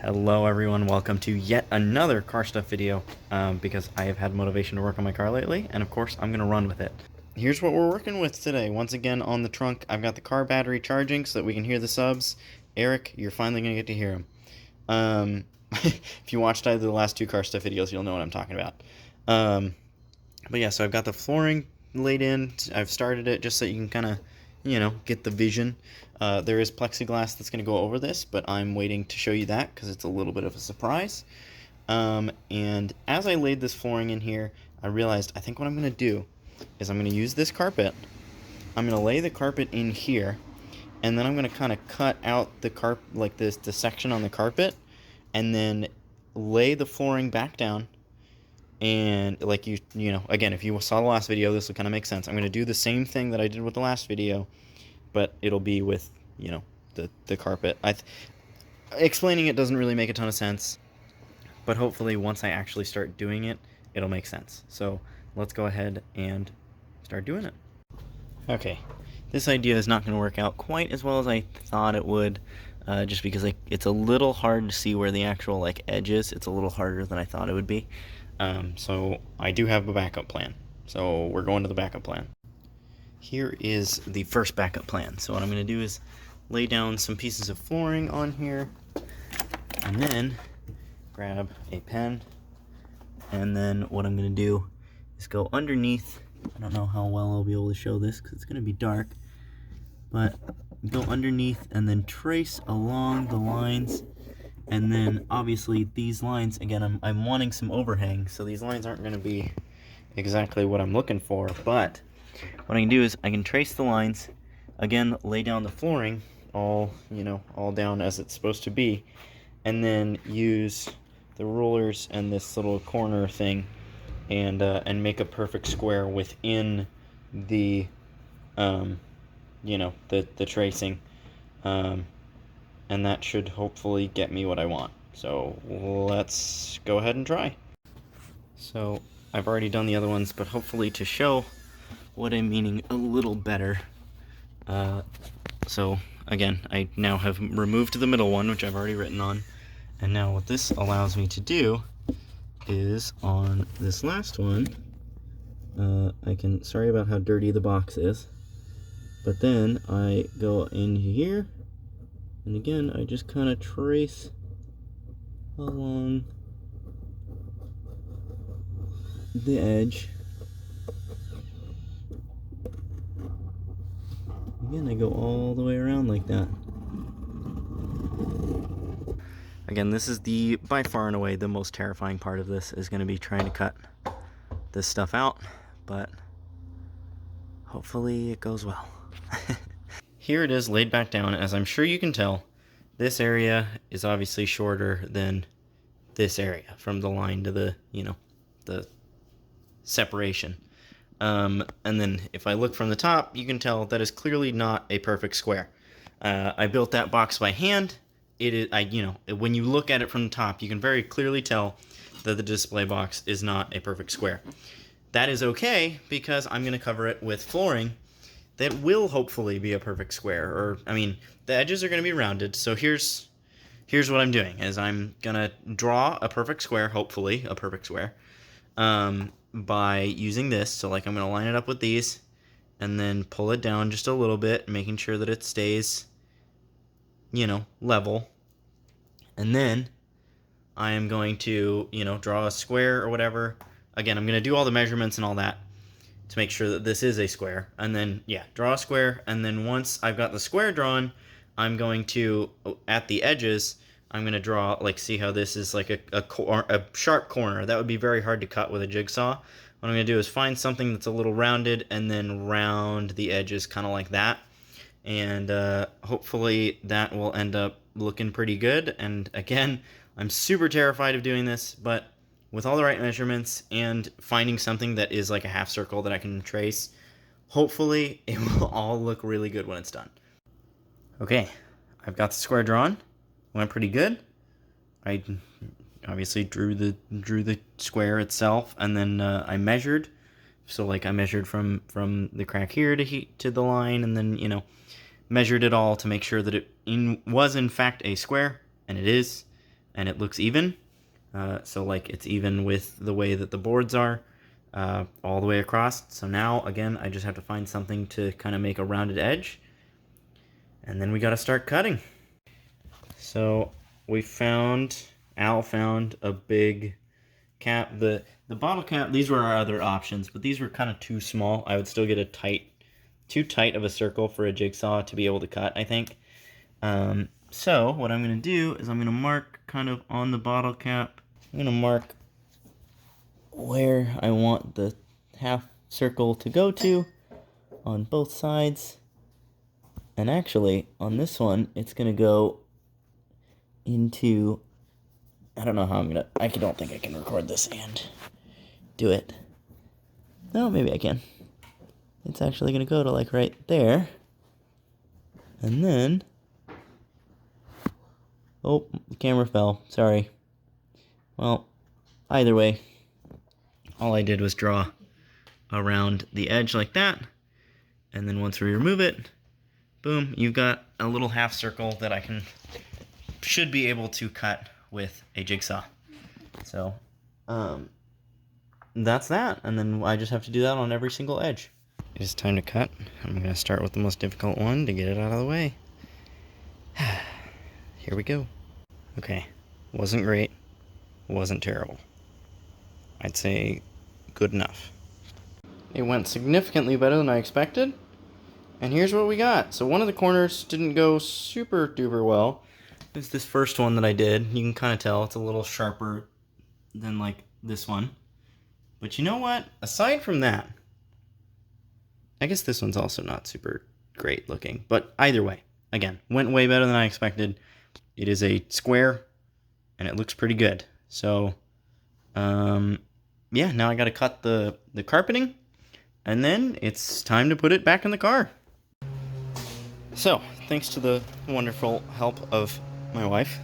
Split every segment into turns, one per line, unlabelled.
Hello everyone, welcome to yet another car stuff video, because I have had motivation to work on my car lately, and of course I'm going to run with it. Here's what we're working with today. Once again on the trunk, I've got the car battery charging so that we can hear the subs. Eric, you're finally going to get to hear him. If you watched either of the last two car stuff videos, you'll know what I'm talking about. But yeah, so I've got the flooring laid in. I've started it just so you can kind of, get the vision. There is plexiglass that's going to go over this, but I'm waiting to show you that because it's a little bit of a surprise. And as I laid this flooring in here, I realized I think what I'm going to do is I'm going to use this carpet. I'm going to lay the carpet in here, and then I'm going to kind of cut out the like this, the section on the carpet, and then lay the flooring back down. And like again, if you saw the last video, this will kind of make sense. I'm going to do the same thing that I did with the last video, but it'll be with, the carpet. Explaining it doesn't really make a ton of sense, but hopefully once I actually start doing it, it'll make sense. So let's go ahead and start doing it. Okay, this idea is not going to work out quite as well as I thought it would, just because it's a little hard to see where the actual edge is. It's a little harder than I thought it would be. So I do have a backup plan. So we're going to the backup plan. Here is the first backup plan. So what I'm going to do is lay down some pieces of flooring on here, and then grab a pen, and then what I'm going to do is go underneath. I don't know how well I'll be able to show this because it's going to be dark, but go underneath and then trace along the lines. And then obviously these lines, again, I'm wanting some overhang, so these lines aren't going to be exactly what I'm looking for, but what I can do is I can trace the lines, again, lay down the flooring all down as it's supposed to be, and then use the rulers and this little corner thing and make a perfect square within the the tracing, and that should hopefully get me what I want. So let's go ahead and try. So I've already done the other ones, but hopefully to show what I'm meaning a little better. So again, I now have removed the middle one, which I've already written on, and now what this allows me to do is on this last one, sorry about how dirty the box is, but then I go in here, and again, I just kind of trace along the edge. Again, I go all the way around like that. Again, this is by far and away the most terrifying part of this, is going to be trying to cut this stuff out, but hopefully it goes well. Here it is laid back down. As I'm sure you can tell, this area is obviously shorter than this area from the line to the separation. And then if I look from the top, you can tell that is clearly not a perfect square. I built that box by hand. It is, when you look at it from the top, you can very clearly tell that the display box is not a perfect square. That is okay, because I'm going to cover it with flooring that will hopefully be a perfect square. Or, the edges are going to be rounded. So here's what I'm doing, is I'm going to draw a perfect square, hopefully a perfect square, by using this. So I'm going to line it up with these and then pull it down just a little bit, making sure that it stays, level. And then I am going to, draw a square or whatever. Again, I'm going to do all the measurements and all that to make sure that this is a square. And then, draw a square. And then once I've got the square drawn, I'm going to, at the edges, I'm going to draw, see how this is like a sharp corner. That would be very hard to cut with a jigsaw. What I'm going to do is find something that's a little rounded and then round the edges kind of like that. And hopefully that will end up looking pretty good. And again, I'm super terrified of doing this, but with all the right measurements and finding something that is like a half circle that I can trace, hopefully it will all look really good when it's done. Okay, I've got the square drawn. Went pretty good. I obviously drew the square itself, and then I measured. So I measured from the crack here to the line, and then measured it all to make sure that it was in fact a square, and it is. and it looks even. So like it's even with the way that the boards are all the way across. So now, again, I just have to find something to kind of make a rounded edge. And then we got to start cutting. So Al found a big cap. The bottle cap, these were our other options, but these were kind of too small. I would still get too tight of a circle for a jigsaw to be able to cut, I think. So what I'm going to do is I'm going to mark kind of on the bottle cap. I'm going to mark where I want the half circle to go to on both sides. And actually, on this one, it's going to go into... I don't know how I don't think I can record this and do it. No, maybe I can. It's actually going to go to like right there. And then... Oh, the camera fell. Sorry. Well, either way, all I did was draw around the edge like that. And then once we remove it, boom, you've got a little half circle that I should be able to cut with a jigsaw. So, that's that. And then I just have to do that on every single edge. It's time to cut. I'm going to start with the most difficult one to get it out of the way. Here we go. Okay, wasn't great, wasn't terrible. I'd say good enough. It went significantly better than I expected. And here's what we got. So one of the corners didn't go super duper well. It's this first one that I did. You can kind of tell it's a little sharper than like this one. But you know what? Aside from that, I guess this one's also not super great looking. But either way, again, went way better than I expected. It is a square, and it looks pretty good. So, yeah, now I got to cut the carpeting, and then it's time to put it back in the car. So, thanks to the wonderful help of my wife,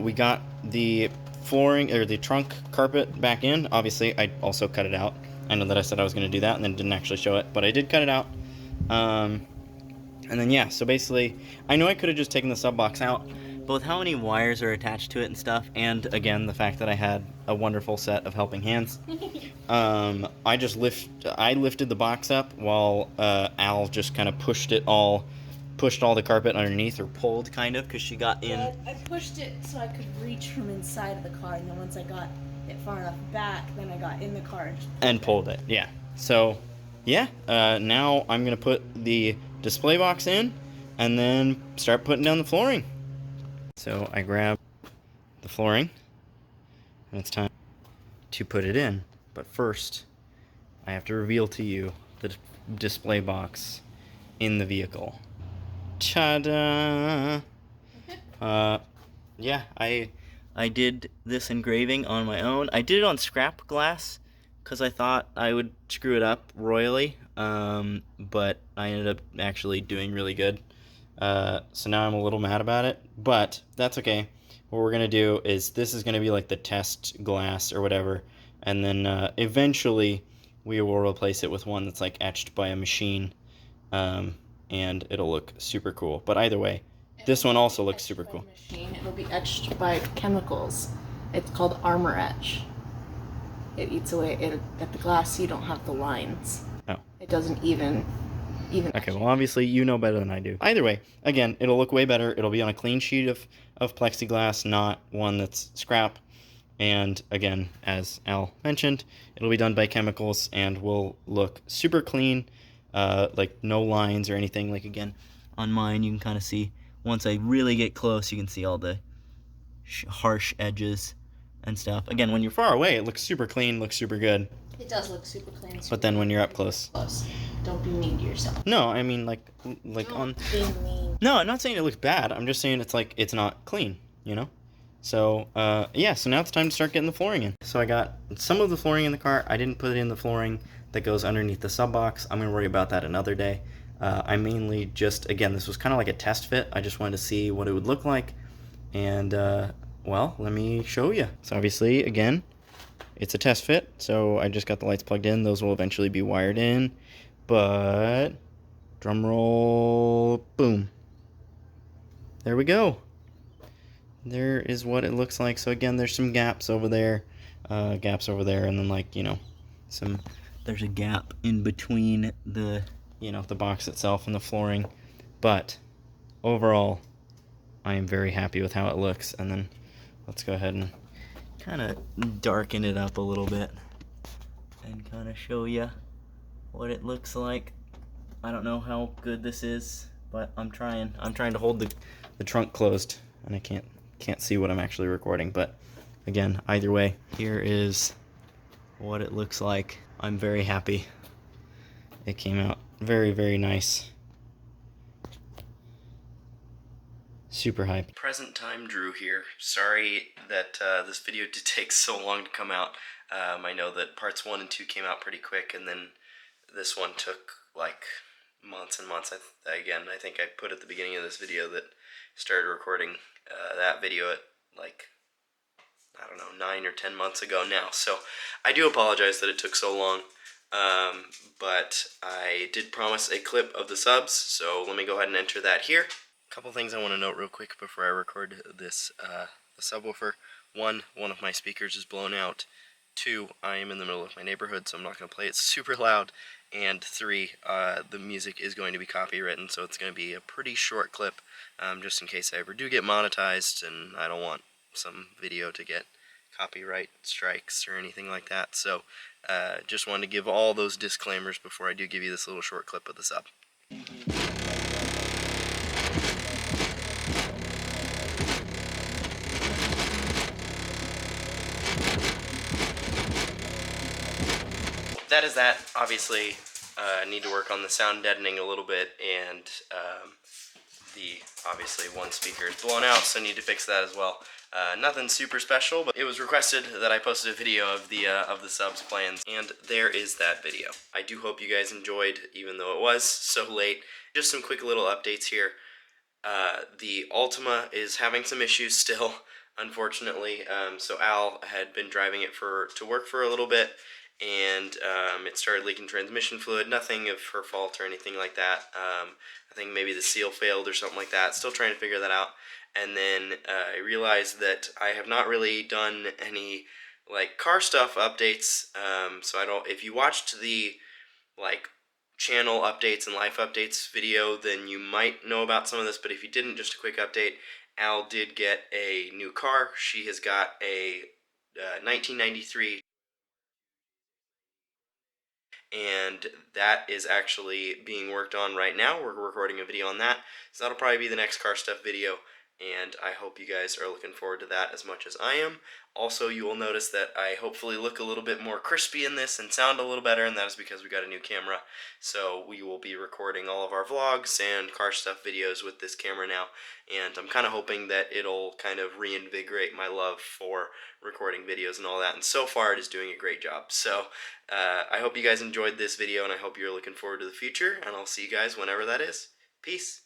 we got the flooring, or the trunk carpet back in. Obviously, I also cut it out. I know that I said I was going to do that, and then didn't actually show it, but I did cut it out. And then, yeah, so basically, I know I could have just taken the sub box out, but with how many wires are attached to it and stuff, and again, the fact that I had a wonderful set of helping hands, I lifted the box up while Al just kind of pushed all the carpet underneath, or pulled, kind of, because she got in.
Well, I pushed it so I could reach from inside of the car, and then once I got it far enough back, then I got in the car and
pulled it. Yeah. So, yeah, now I'm going to put the display box in, and then start putting down the flooring. So I grab the flooring, and it's time to put it in. But first, I have to reveal to you the display box in the vehicle. Ta-da! Yeah, I did this engraving on my own. I did it on scrap glass because I thought I would screw it up royally, but I ended up actually doing really good. So now I'm a little mad about it, but that's okay. What we're going to do is, this is going to be like the test glass or whatever, and then eventually we will replace it with one that's like etched by a machine, and it'll look super cool. But either way, this one also looks super cool.
Machine. It'll be etched by chemicals. It's called Armor Etch. It eats away at the glass, so you don't have the lines.
Oh.
It doesn't even
Okay, well, obviously you know better than I do. Either way, again, it'll look way better. It'll be on a clean sheet of plexiglass, not one that's scrap. And again, as Al mentioned, it'll be done by chemicals and will look super clean, like no lines or anything. Like, again, on mine, you can kind of see, once I really get close, you can see all the harsh edges and stuff. Again, when you're far away, it looks super clean, looks super good.
It does look super clean.
But then when you're up close.
Don't be mean to yourself.
No, I mean, like
Don't
on...
be mean.
No, I'm not saying it looks bad. I'm just saying it's not clean, you know? So, yeah, so now it's time to start getting the flooring in. So I got some of the flooring in the car. I didn't put it in the flooring that goes underneath the sub box. I'm going to worry about that another day. I mainly just, again, this was kind of like a test fit. I just wanted to see what it would look like. And, well, let me show you. So obviously, again, it's a test fit. So I just got the lights plugged in. Those will eventually be wired in. But, drum roll, boom. There we go. there is what it looks like. So again, there's some gaps over there, and then like, you know, there's a gap in between the, you know, the box itself and the flooring. But overall, I am very happy with how it looks. And then let's go ahead and kind of darken it up a little bit and kind of show you what it looks like. I don't know how good this is, but I'm trying to hold the trunk closed, and I can't see what I'm actually recording. But again, either way, here is what it looks like. I'm very happy. It came out very, very nice. Super hype. Present time Drew here. Sorry that this video did take so long to come out. I know that parts 1 and 2 came out pretty quick, and then this one took like months and months. I think I put at the beginning of this video that started recording that video at like, I don't know, 9 or 10 months ago now. So I do apologize that it took so long, but I did promise a clip of the subs, so let me go ahead and enter that here. A couple things I want to note real quick before I record this. The subwoofer, one of my speakers is blown out. 2, I am in the middle of my neighborhood, so I'm not going to play it super loud. And 3, the music is going to be copywritten, so it's going to be a pretty short clip, just in case I ever do get monetized, and I don't want some video to get copyright strikes or anything like that. So just wanted to give all those disclaimers before I do give you this little short clip of the sub. That is that. Obviously, need to work on the sound deadening a little bit, and obviously one speaker is blown out, so I need to fix that as well. Nothing super special, but it was requested that I posted a video of the subs plans, and there is that video. I do hope you guys enjoyed, even though it was so late. Just some quick little updates here. The Altima is having some issues still, unfortunately. So Al had been driving it to work for a little bit, and it started leaking transmission fluid. Nothing of her fault or anything like that. I think maybe the seal failed or something like that. Still trying to figure that out. And then I realized that I have not really done any like car stuff updates. So I don't. If you watched the like channel updates and life updates video, then you might know about some of this. But if you didn't, just a quick update. Al did get a new car. She has got a 1993. And that is actually being worked on right now. We're recording a video on that, so that'll probably be the next car stuff video, and I hope you guys are looking forward to that as much as I am. Also, you will notice that I hopefully look a little bit more crispy in this and sound a little better, and that is because we got a new camera. So we will be recording all of our vlogs and car stuff videos with this camera now, and I'm kind of hoping that it'll kind of reinvigorate my love for recording videos and all that, and so far it is doing a great job. So I hope you guys enjoyed this video, and I hope you're looking forward to the future, and I'll see you guys whenever that is. Peace.